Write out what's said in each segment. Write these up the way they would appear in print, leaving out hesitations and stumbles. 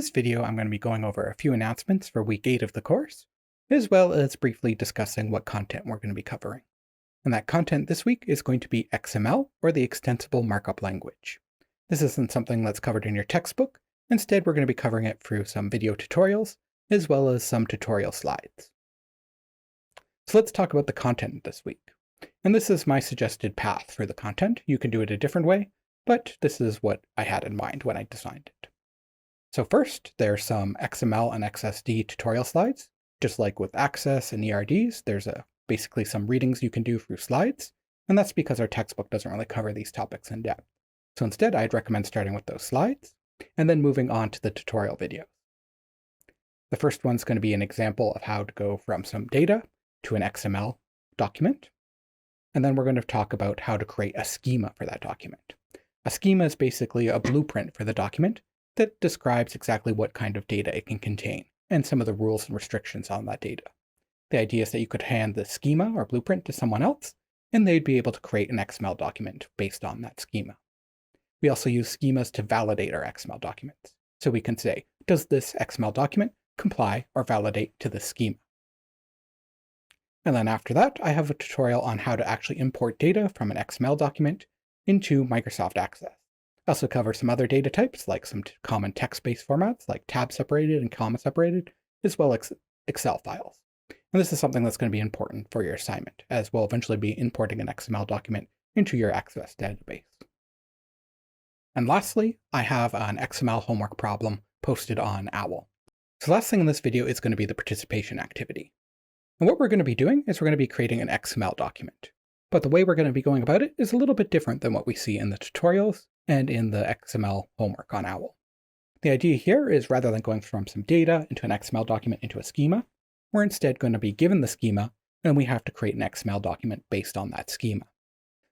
this video, I'm going to be going over a few announcements for week 8 of the course, as well as briefly discussing what content we're going to be covering. And that content this week is going to be XML, or the Extensible Markup Language. This isn't something that's covered in your textbook. Instead, we're going to be covering it through some video tutorials, as well as some tutorial slides. So let's talk about the content this week. And this is my suggested path for the content. You can do it a different way, but this is what I had in mind when I designed it. So first, there's some XML and XSD tutorial slides. Just like with Access and ERDs, there's basically some readings you can do through slides, and that's because our textbook doesn't really cover these topics in depth. So instead, I'd recommend starting with those slides, and then moving on to the tutorial videos. The first one's going to be an example of how to go from some data to an XML document, and then we're going to talk about how to create a schema for that document. A schema is basically a blueprint for the document that describes exactly what kind of data it can contain, and some of the rules and restrictions on that data. The idea is that you could hand the schema or blueprint to someone else, and they'd be able to create an XML document based on that schema. We also use schemas to validate our XML documents. So we can say, does this XML document comply or validate to this schema? And then after that, I have a tutorial on how to actually import data from an XML document into Microsoft Access. I also cover some other data types, like some common text-based formats, like tab-separated and comma-separated, as well as Excel files. And this is something that's going to be important for your assignment, as we'll eventually be importing an XML document into your Access database. And lastly, I have an XML homework problem posted on OWL. So the last thing in this video is going to be the participation activity. And what we're going to be doing is we're going to be creating an XML document. But the way we're going to be going about it is a little bit different than what we see in the tutorials and in the XML homework on OWL. The idea here is rather than going from some data into an XML document into a schema, we're instead going to be given the schema, and we have to create an XML document based on that schema.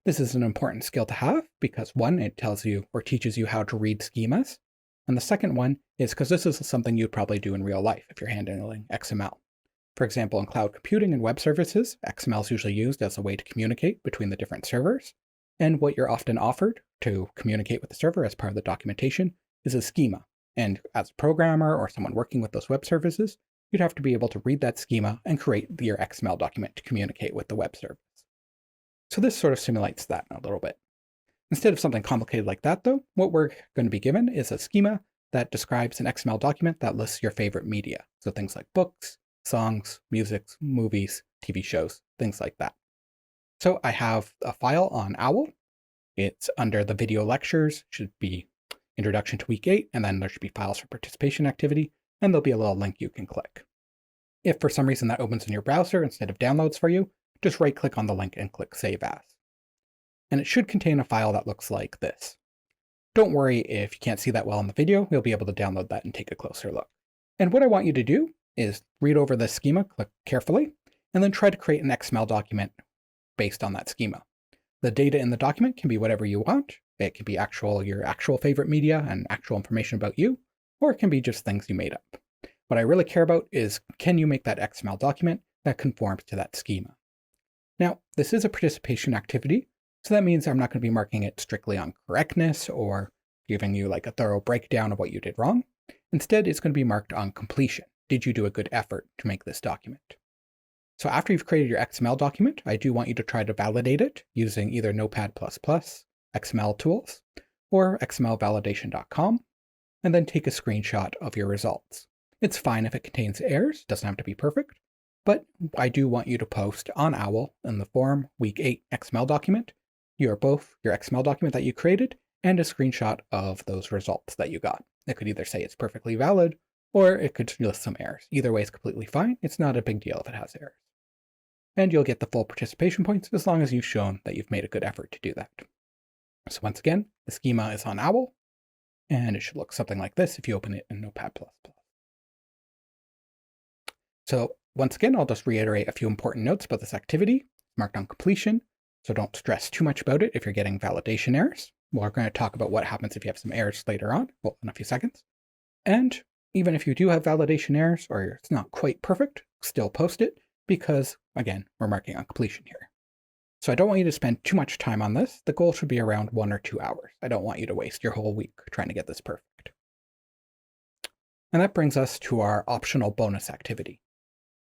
This is an important skill to have because one, it tells you or teaches you how to read schemas, and the second one is because this is something you'd probably do in real life if you're handling XML. For example, in cloud computing and web services, XML is usually used as a way to communicate between the different servers, and what you're often offered to communicate with the server as part of the documentation is a schema. And as a programmer or someone working with those web services, you'd have to be able to read that schema and create your XML document to communicate with the web service. So this sort of simulates that a little bit. Instead of something complicated like that, though, what we're going to be given is a schema that describes an XML document that lists your favorite media. So things like books, songs, music, movies, TV shows, things like that. So I have a file on OWL. It's under the video lectures, should be introduction to week 8, and then there should be files for participation activity, and there'll be a little link you can click. If for some reason that opens in your browser instead of downloads for you, just right-click on the link and click Save As. And it should contain a file that looks like this. Don't worry if you can't see that well in the video, you'll be able to download that and take a closer look. And what I want you to do is read over the schema, click carefully, and then try to create an XML document based on that schema. The data in the document can be whatever you want. It can be your actual favorite media and actual information about you, or it can be just things you made up. What I really care about is, can you make that XML document that conforms to that schema? Now, this is a participation activity, so that means I'm not going to be marking it strictly on correctness or giving you like a thorough breakdown of what you did wrong. Instead, it's going to be marked on completion. Did you do a good effort to make this document? So after you've created your XML document, I do want you to try to validate it using either Notepad++, XML tools, or xmlvalidation.com, and then take a screenshot of your results. It's fine if it contains errors, doesn't have to be perfect, but I do want you to post on OWL in the forum week 8 XML document, both your XML document that you created and a screenshot of those results that you got. It could either say it's perfectly valid, or it could list some errors. Either way is completely fine. It's not a big deal if it has errors. And you'll get the full participation points as long as you've shown that you've made a good effort to do that. So once again, the schema is on OWL, and it should look something like this if you open it in Notepad++. So once again, I'll just reiterate a few important notes about this activity. It's marked on completion, so don't stress too much about it if you're getting validation errors. We're going to talk about what happens if you have some errors later on, well, in a few seconds. And even if you do have validation errors or it's not quite perfect, still post it because, again, we're marking on completion here. So I don't want you to spend too much time on this. The goal should be around 1 or 2 hours. I don't want you to waste your whole week trying to get this perfect. And that brings us to our optional bonus activity.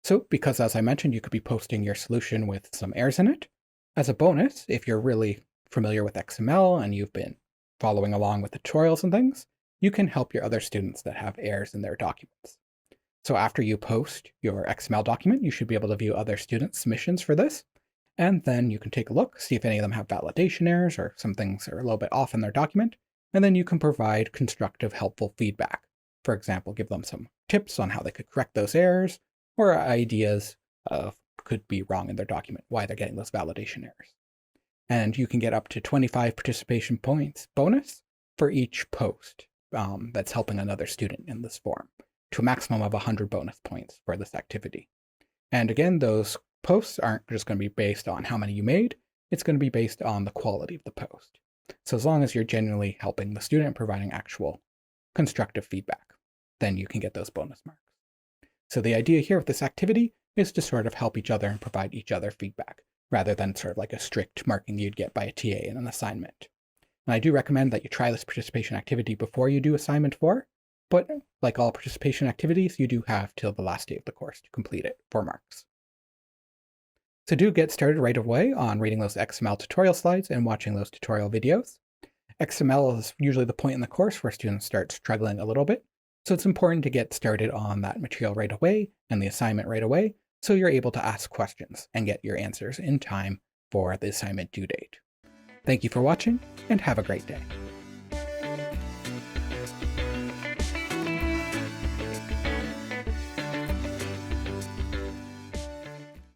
So because, as I mentioned, you could be posting your solution with some errors in it, as a bonus, if you're really familiar with XML and you've been following along with the tutorials and things, you can help your other students that have errors in their documents. So after you post your XML document, you should be able to view other students' submissions for this, and then you can take a look, see if any of them have validation errors or some things are a little bit off in their document, and then you can provide constructive, helpful feedback. For example, give them some tips on how they could correct those errors, or ideas of could be wrong in their document, why they're getting those validation errors. And you can get up to 25 participation points bonus for each post that's helping another student in this form, to a maximum of 100 bonus points for this activity. And again, those posts aren't just going to be based on how many you made, it's going to be based on the quality of the post. So as long as you're genuinely helping the student, providing actual constructive feedback, then you can get those bonus marks. So the idea here with this activity is to sort of help each other and provide each other feedback, rather than sort of like a strict marking you'd get by a TA in an assignment. And I do recommend that you try this participation activity before you do assignment 4, but like all participation activities, you do have till the last day of the course to complete it for marks. So do get started right away on reading those XML tutorial slides and watching those tutorial videos. XML is usually the point in the course where students start struggling a little bit, so it's important to get started on that material right away and the assignment right away, so you're able to ask questions and get your answers in time for the assignment due date. Thank you for watching, and have a great day.